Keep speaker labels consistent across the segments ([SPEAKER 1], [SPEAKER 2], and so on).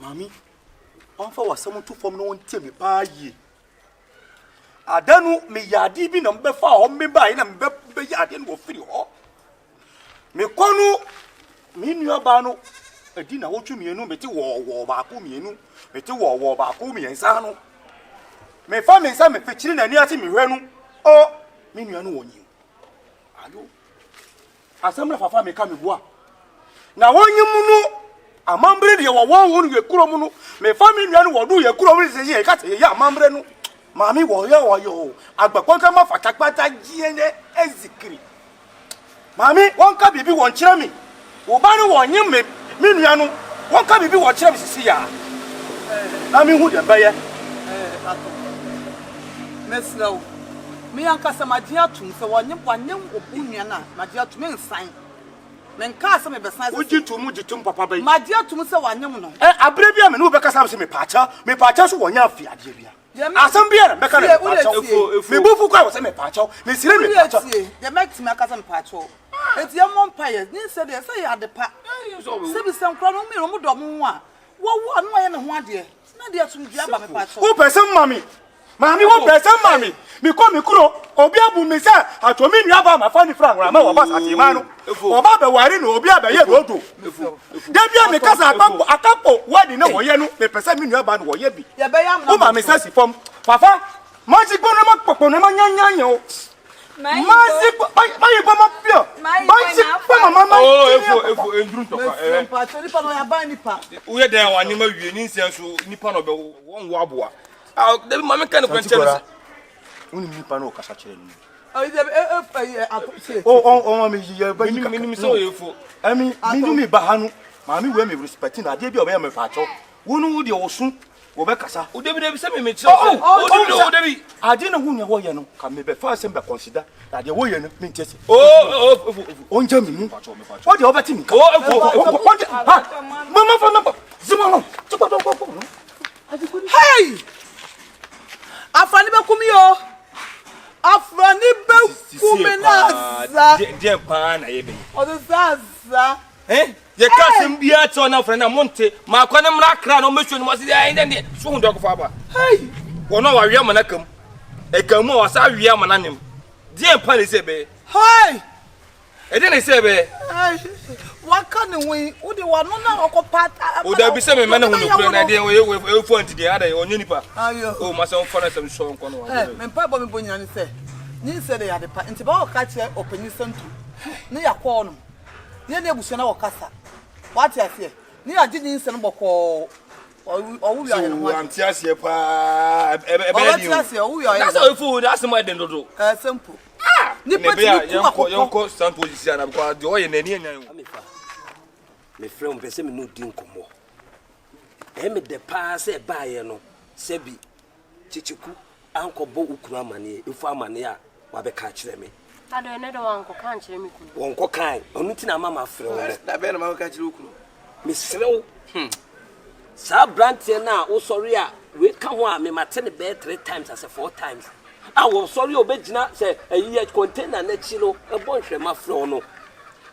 [SPEAKER 1] Mami, Unfa was someone to form no one tell me by ye. Adanu me yadi bi number 4 me by na be yadi no free ho. Me konu me nua ba no edi na wotwe mienu me ti wo ba ko mienu me ti wo ba ko miensa no me fa me nsa me fechiri na ni ati me hwe no o me nua no wonyi ayo asamra fafa me ka me bua na wonyim no amambre de wo won ye kuro mu no me fa me nua no wodu ye kuro mu se ye ka te ye amambre no mami wo yo agbakonta ma fatakpata jiene ezikiri mami won ka bibi won kire mi wo ba no wonyim me nua no won ka bibi wo kire mi sisi ya na mi hu de beye
[SPEAKER 2] ato meslo me anka se magia tum se wonyim obu nua na magia tum nsan men ka se me besan se
[SPEAKER 1] uji tum jitum papa bai
[SPEAKER 2] magia tum se wonyim no
[SPEAKER 1] abre bia me no be kasa se me pacha so wonya afi ade bia asam bia na be ka na pacha me bufu kwa se me pacha me sire me pacha
[SPEAKER 2] de make me aka se me pacha eti ye mon paye ni se de se ya de pa se bi se nkro no me no do mo a wo no ye ne ho ade na de atum dua ba me pacha
[SPEAKER 1] wo person mami wo person mami mi ko mi kuro obi abu mi se atomi nua ba ma fa ni fra ngora ma wo ba sati ma no wo ba be wari no obi abe ye dodo de bia me kasa akapo wadi na wo ye no me person mi nua ba no wo ye bi
[SPEAKER 2] ye be yam
[SPEAKER 1] o ma me se si fom papa ma si gbo na ma popo na ma nyanya o ma si ba ye gbo ma pio ba si gbo mama
[SPEAKER 3] efo endrun to ka
[SPEAKER 2] pa tori pa no ya ba ni pa
[SPEAKER 3] wo ye dan wa ni ma wie ni nsia so nipa no be won wo aboa de mama kan ko nche
[SPEAKER 1] uni nipa no kasa kire ni
[SPEAKER 2] o
[SPEAKER 1] me ye ba ni
[SPEAKER 3] minimi so efo
[SPEAKER 1] ami minimi ba hanu mami we me respect na de bia obe me pacho wonu wo de osun wo be kasa
[SPEAKER 3] o debi se me chire o debi
[SPEAKER 1] ade na hunya wo ye no ka me be fa se be consider na de wo ye no me ntese o nja mi mu o de obeti mi ka mama fa na zima no
[SPEAKER 2] hey afani be kumi o afani be kumi na za
[SPEAKER 3] de pa na ye be
[SPEAKER 2] o de za
[SPEAKER 3] ye kasem bia to na frena monte ma kwa na mra kra no mesu ni mo se ai ndende so hu doko fa ba
[SPEAKER 2] hey
[SPEAKER 3] wono wa wi amana kam e kamu o sa wi amana nim de pa le se be
[SPEAKER 2] hey
[SPEAKER 3] e de ne se be
[SPEAKER 2] waka ne wi wo de wa no na okopata
[SPEAKER 3] o da bi se me mena hu no kure na de we fo anti de ada onye nipa
[SPEAKER 2] ayo
[SPEAKER 3] o ma se on fona sem so nko no wa
[SPEAKER 2] me pa bo me bonya ni se de ya de pa nti ba o ka tie opani santu ne ya ko no ye na ebuso na wakasa what ya say ni agi ni nse no boko o wu ya ne ho
[SPEAKER 3] anti ase pa e be
[SPEAKER 2] ni o ase o wu ya
[SPEAKER 3] that's how food that's my den dodo
[SPEAKER 2] simple ni pati ku
[SPEAKER 3] yonko stand position na because de o ye nani anyan
[SPEAKER 4] me friend pese me no din komo me de pa se ba ye no se bi Kyekyeku anko bo ukuru amane efu amane a wa be ka kire me
[SPEAKER 5] ado ne do wanko kan kire me kunu
[SPEAKER 4] wonko kan onu ti na mama frɛ wo
[SPEAKER 1] da be na ma ka kire ukuru
[SPEAKER 4] me srew sa brantie na wo sorry a we ka ho a me mate ne be 3 times as 4 times a wo sorry obegina se ayi container na chilo e bon hwe ma frɛ wo no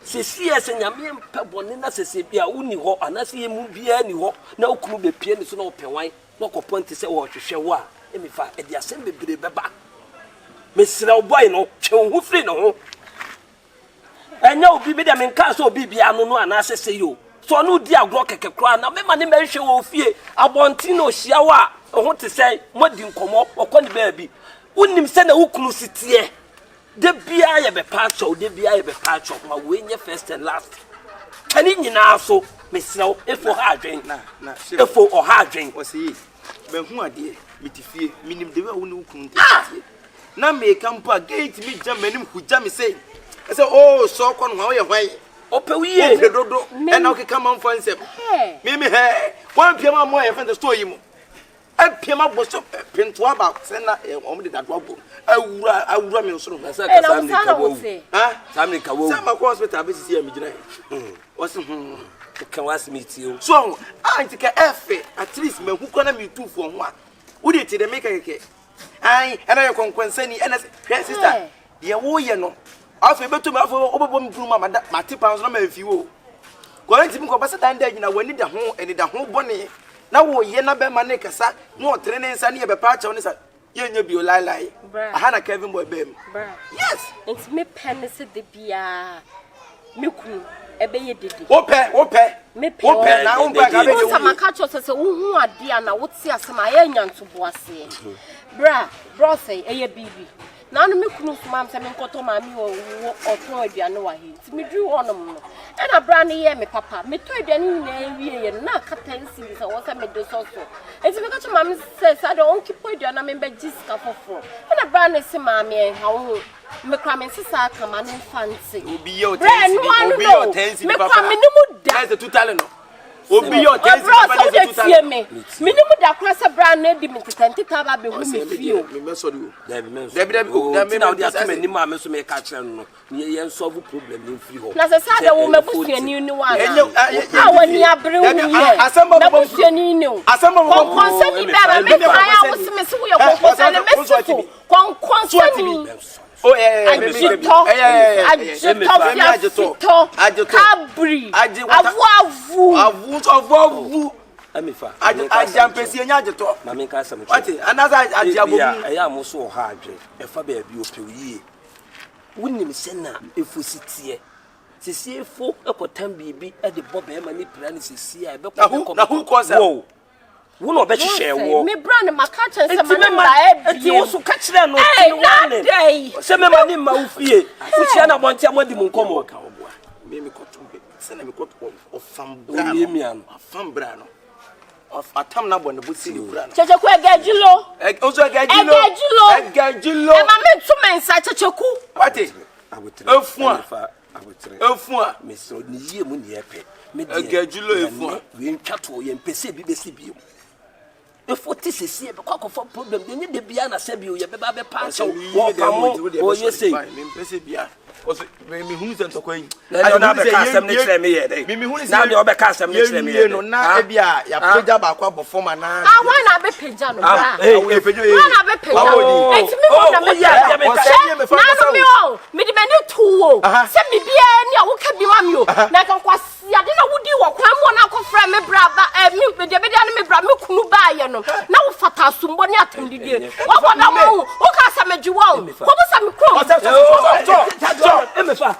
[SPEAKER 4] sisi ese nyame mpa bone na sese bia uni ho anase ye mu bia ni ho na okunu be pie ni so na openwan na koponti se wo hwehwe wo a emi fa e dia sem bebre beba mesira boy no twe ho free no ho enya obi be dia menka so obi bia no anase se yo so no di agro keke kra na me ma ne mehwe wo fie abonti no hia wo a ho te se modi nkomo okoni ba bi unim se na ukunu sitie de bia ye be patcho de bia ye be patcho ma we nye first and last ani nyina so mesira efo ha adwen
[SPEAKER 1] na
[SPEAKER 4] efo o ha adwen
[SPEAKER 1] o se be hu ade mitifie minim de we wo ne ukunu tie na me kampa gate mi jam manim huja me say I say oh so kon ho ye hwan
[SPEAKER 4] opewiye
[SPEAKER 1] dodo e na okeka man fo nsem me he wan piama mo ye fan the store yi mo e piama boso pinto aba se na o mo de dado abo awura me nsoro
[SPEAKER 4] na sa ka sam ni ka wo
[SPEAKER 1] ha
[SPEAKER 4] sam ni ka wo
[SPEAKER 1] sam ko hospital be sisi am gina o se
[SPEAKER 4] ka was meet you
[SPEAKER 1] so anti ka efe at least me hu kwana me tu fo ho a wo de ti de make keke ai ana ye Konkonsa ni ana sister de wo ye no afa beto me afa obebo mpuru ma tipa so na ma afi wo ko enti mi ko basa dan da gina wani da ho eni da ho bone
[SPEAKER 6] na wo ye na be ma ne kasa no trene nsa ne ye be pa cha wo ne sa ye nya bi o lai aha na Kevin boy bem yes
[SPEAKER 5] it's me pen se de bia me kunu ebe ye dede
[SPEAKER 6] wo pe na wo ba ka be
[SPEAKER 5] wo sama ka cho se wo hu ade ana wo ti asema ye nyanto boase bro say eye bibi na no me kunu fuma se me nkoto ma mi wo oton aduane wa he ti me dru wonom no e na bra ne ye me papa me to aduane ni na wie ye na kata nsi se wo se me do so e ti me ka cho ma mi se sa do on kipo aduane me be jiska foforo e na bra ne se ma me ha wo me kwa me sisa kama ne fancy
[SPEAKER 6] obi yo tensi
[SPEAKER 5] me kwa me nimu da
[SPEAKER 6] that's the total no obi yo tensi
[SPEAKER 5] papa ne total me nimu da kwa se bra na di me tete ba be hu me fio
[SPEAKER 6] me sorry o
[SPEAKER 4] Dabi
[SPEAKER 6] na
[SPEAKER 4] o dia teme ni ma me so me ka kire no ye solve problem ni free ho
[SPEAKER 5] na se sa da wo mebusuani ni wa na wani abre wu ye na busuani ni o konkonsa ni ba me kwa ya wo se me se wo ye konkonsa ne me konkonsa ni
[SPEAKER 6] oh yeah avu
[SPEAKER 4] amifa
[SPEAKER 6] ajampesi enya ajeto
[SPEAKER 4] na me ka sam
[SPEAKER 6] wati anaza ajiabomu
[SPEAKER 4] eya mo so ha adwe efa ba bi opewie wonim se na efositie sisi efo ekotam bibi e de bobe ma ni plan sisi a be ko
[SPEAKER 6] na who cause
[SPEAKER 4] wo no be hwehwe wo
[SPEAKER 5] me brand maka chen se ma na
[SPEAKER 4] eti wo so ka kire no ti wane se me ma ni ma ufie uchi na bonti amodi mu nkomo ka oboa
[SPEAKER 6] me kotumbe se na me kotu ofambra no of atam na bo ne bo sini kura no
[SPEAKER 5] Kyekyeku egajilo
[SPEAKER 6] ozo egajilo
[SPEAKER 5] e ma me tuma nsa Kyekyeku
[SPEAKER 6] wati efua
[SPEAKER 4] me so ni yie mu ni epe me
[SPEAKER 6] de egajilo efua
[SPEAKER 4] we ntwato ye mpese bi besi bi efo ti sesi e be kwakofo problem de ni de bia na se bi o ye be ba be pa so wo pamo o ye sei
[SPEAKER 6] me mpese bia oso me hunu se ntokwa yi
[SPEAKER 4] na be ka asem ne kire me ye dey
[SPEAKER 6] me hunu se
[SPEAKER 4] na de o be ka asem ne kire me ye
[SPEAKER 6] no na e bia ya peja ba kwa bofoma na
[SPEAKER 5] why na be peja no bra
[SPEAKER 6] e pejo e
[SPEAKER 5] why na be peja enti me mo na me
[SPEAKER 6] ya me fa
[SPEAKER 5] na me o me di mani tuwo se me bia ni a wo ka bi ma mi o na kan kwasi ade na wudi wo kwan mo na akofra me bra ba me de be dia me bra me kunu ba ye no na wo fata sumbo ni atondidie wo ko na mo wo ka sa me jiwo ko bo sa me kro
[SPEAKER 4] Emefa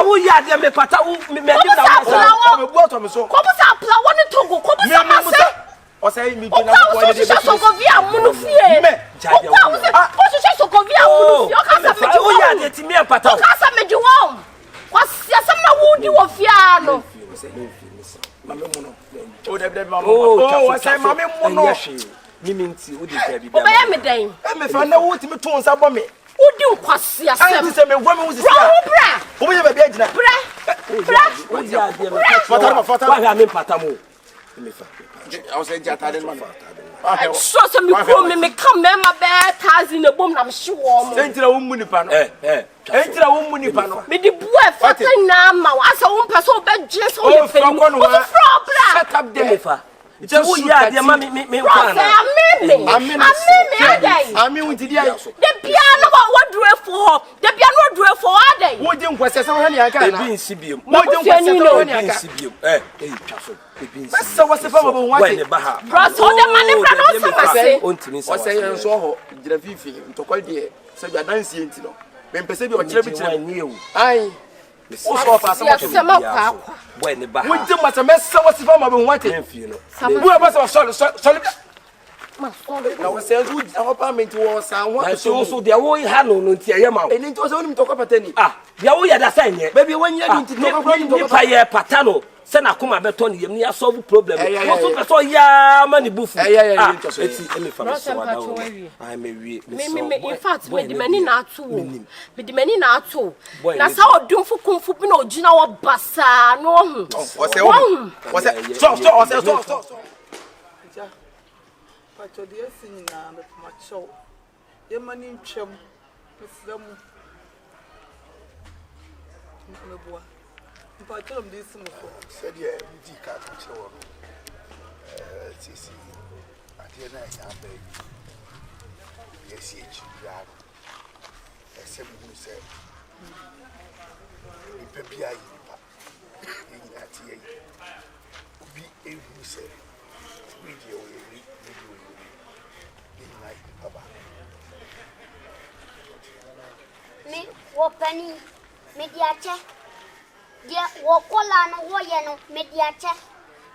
[SPEAKER 4] wo ya de me pata wo me de na
[SPEAKER 6] wo me bo to me so
[SPEAKER 5] ko bo sa pla wo ni togo ko bo sa ma se
[SPEAKER 6] o say mi bi na ko
[SPEAKER 5] de be sokovia munu fie o se sokovia munu fie o ka sa me
[SPEAKER 4] wo ya de ti me pata
[SPEAKER 5] o ka sa me jiwo kwa sia sa na wo di wo fia no
[SPEAKER 6] mame mu no o de mame o say mame mu no
[SPEAKER 4] mimi nti wo di ka bi
[SPEAKER 5] o ba ya me den
[SPEAKER 6] emefa na wo ti me to nsa bo me
[SPEAKER 5] udi nkwasi asem
[SPEAKER 6] anti se me gwa me wo sisi
[SPEAKER 5] bra
[SPEAKER 6] wo ye ba bia gina
[SPEAKER 5] bra
[SPEAKER 4] wo ya de me fata wa me pata mo emefa
[SPEAKER 6] I was jata den man
[SPEAKER 5] so se me kro me kam me ma be 1000 na bom na me hye wo mo
[SPEAKER 6] entira wo mu nipa no entira wo mu nipa no
[SPEAKER 5] me di bua fata na ma asa wo pese wo be gye so ye fe wo fro bra
[SPEAKER 6] shut up there
[SPEAKER 4] emefa wo ya de ma me kwa na
[SPEAKER 6] ami wo tidi ayi
[SPEAKER 5] de bia no wo durefo ho de bia no durefo adai
[SPEAKER 6] wo je nkwese se wo hani aka na
[SPEAKER 4] ebi nsi biem
[SPEAKER 6] wo je nkwese se wo hani aka
[SPEAKER 4] nsi biem twaso ebi nsi
[SPEAKER 6] besa wo se fa mo wo ate
[SPEAKER 5] bro so de mane bra no se mase
[SPEAKER 4] ontini se
[SPEAKER 6] wo se yen so ho gira fifi ntokwa de se bia dansi enti no me mpese bi o kire bi kire ai o so fa
[SPEAKER 5] sama kwa
[SPEAKER 4] boy ne ba
[SPEAKER 6] wo je masa mesa wo se fa mo wo ate
[SPEAKER 4] mfie no
[SPEAKER 6] wo ba se so
[SPEAKER 5] ma sorry
[SPEAKER 6] na wo se wo apartment wo san wo
[SPEAKER 4] so de wo ha no nti aye ma
[SPEAKER 6] eni nti wo se wo nim tokwa patani
[SPEAKER 4] de wo ya da sai ne
[SPEAKER 6] baby wo nya nti tokwa
[SPEAKER 4] ni pa ye patano se na kuma beto ne yem ni ya solve problem wo so beto ya ma ni bufu eti emefa me so wada wo ai me wie
[SPEAKER 5] me in fact me di mani na ato wo me di mani na ato na sa odumfu kumfu bi na ogina wo basa no hu
[SPEAKER 6] wo se so
[SPEAKER 2] Pacho de assim na macho. E mani cham. Precisamos. Me boa. Pacho me disse mo.
[SPEAKER 1] Seria de cá que chegou. Sisi. Até na ya bem. Esse já. Esse muito sério. E pepi aí, pá. E ati aí. Bi e muito sério. video baba
[SPEAKER 7] me wo pani me diache dia wo kola no wo ye no me diache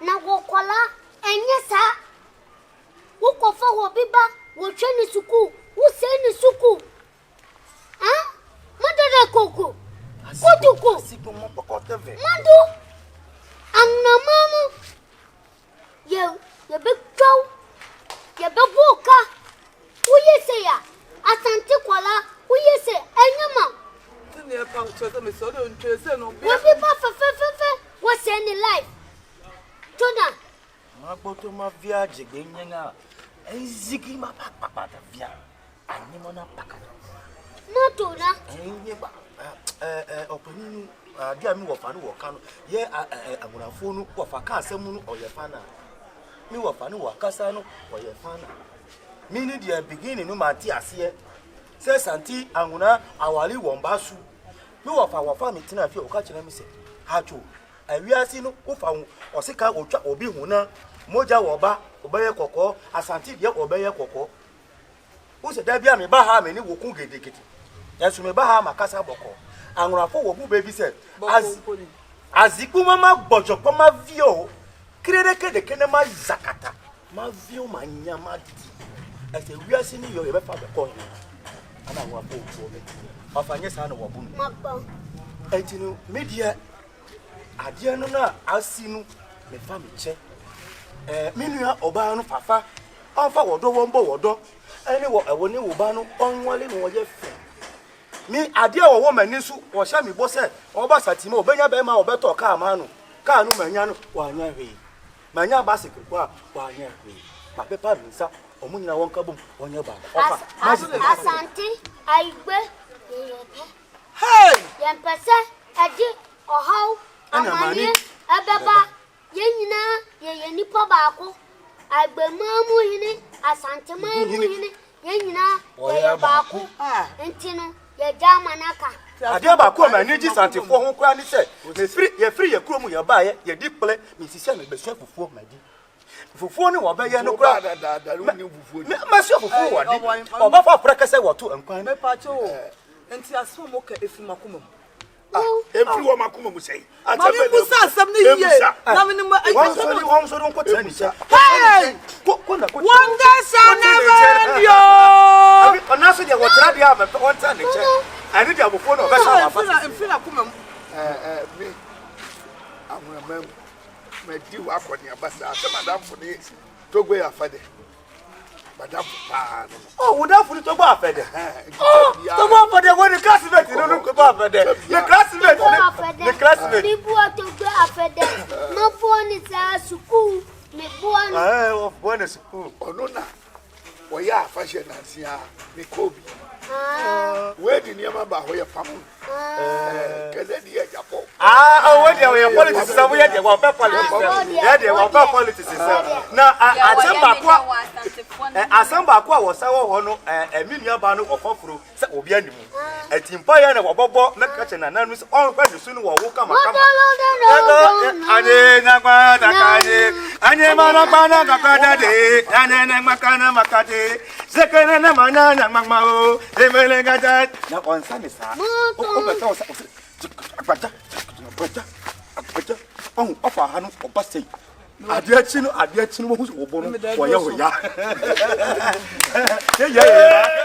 [SPEAKER 7] na wo kola enye sa wo kofa wo biba wo twani suku wo se ni suku ah madara koko kotuko
[SPEAKER 1] sipo mo pokoteve
[SPEAKER 7] mando annamamu ye be twaw ye be boka wo ye se ya asante kola wo ye se enyama
[SPEAKER 2] tini e pa utse me so do ntwese no
[SPEAKER 7] wo biba fe wo se ni life Tundra
[SPEAKER 1] ma gboto ma via jigbe nyenga ezigi ma papa ta via ani mo na pakata
[SPEAKER 7] no Tundra
[SPEAKER 1] enye ba openu dia mi wo fa no wo ka no ye amunafo no wo fa ka asem no oye fa na mi wo fa no wo kasa no oye fa na mi ni dia beginning no ma ti ase se santi anguna awali wo mba su mi wo fa mi tina fi o ka kire mi se hacho awiasi no wo fa o se ka otwa obi hu na moja wo ba obeye kokko asanti dia obeye kokko wo se da bia me ba ha me ni wo ku gedegede yesu me ba ha makasa boko anwurafo wo bu baby said aziku mama gbojoko ma vio krereke de kene ma zakata ma vio ma nyama di ese wiase ni yo ye be fa be ko ana wa po po be afanye sa na wo bu
[SPEAKER 7] mapa
[SPEAKER 1] etinu media ade no na asinu me fa me che menua oba no fafa onfa wodo wombo wodo ene wo ewo ni wo ba no onwale no ye fe mi ade a wo mani su wo sha mi bo se oba satima obenya be ma obeto ka ma no ka no manya no wa nya hwe manya ba se kwa wa nya hwe pa pepa mi sa omunyina won ka bom onya ba ofa
[SPEAKER 7] asante aigbe yebe
[SPEAKER 1] hey
[SPEAKER 7] yan pese adi ohaw amani abeba yenyina ye nipa baako aigbe mamu hini asante mamu hini yenyina ye baako entino ye jamanaka
[SPEAKER 1] ade ba ko mani ji santefo ho kwa ni se ye free ye kuro mu ye ba ye di ple mi sisi na be so fufuo madi fufuo ni wo be ye no kura me ma so fufuo wo di oba fa prekese wo to ankwan
[SPEAKER 2] me pa cho enti aso mo ka efima kuma
[SPEAKER 8] Every woman come and say, I
[SPEAKER 2] tell you, Musa, something here.
[SPEAKER 1] I'm so don't put any.
[SPEAKER 2] Hey, one day, son, never yo.
[SPEAKER 1] I'm not saying what I have at one time. I need to have a phone of us.
[SPEAKER 8] Me, I'm a man. My dear, I put your bus. Madame for this to go your father. Madame,
[SPEAKER 1] oh, would have put it over father. Oh, the one for the one classmate, you don't look about father. The classmate,
[SPEAKER 7] the boy to go after them. No phone is a school. Me born.
[SPEAKER 1] Of one is school.
[SPEAKER 8] Oh, no, no. Oh, yeah, fashion and see me Kobe. Where did you remember where your family?
[SPEAKER 1] When they were politics, somewhere they were politics. Yeah, they were politics. Now, Asamba was our honor, a million bano of Fofru, Obianimu. A Timpaya and Bobo, Nakachan and Namus, all very soon will come. Oh, offer Hanu or Basti. Adiachino, who's open for your. Yeah.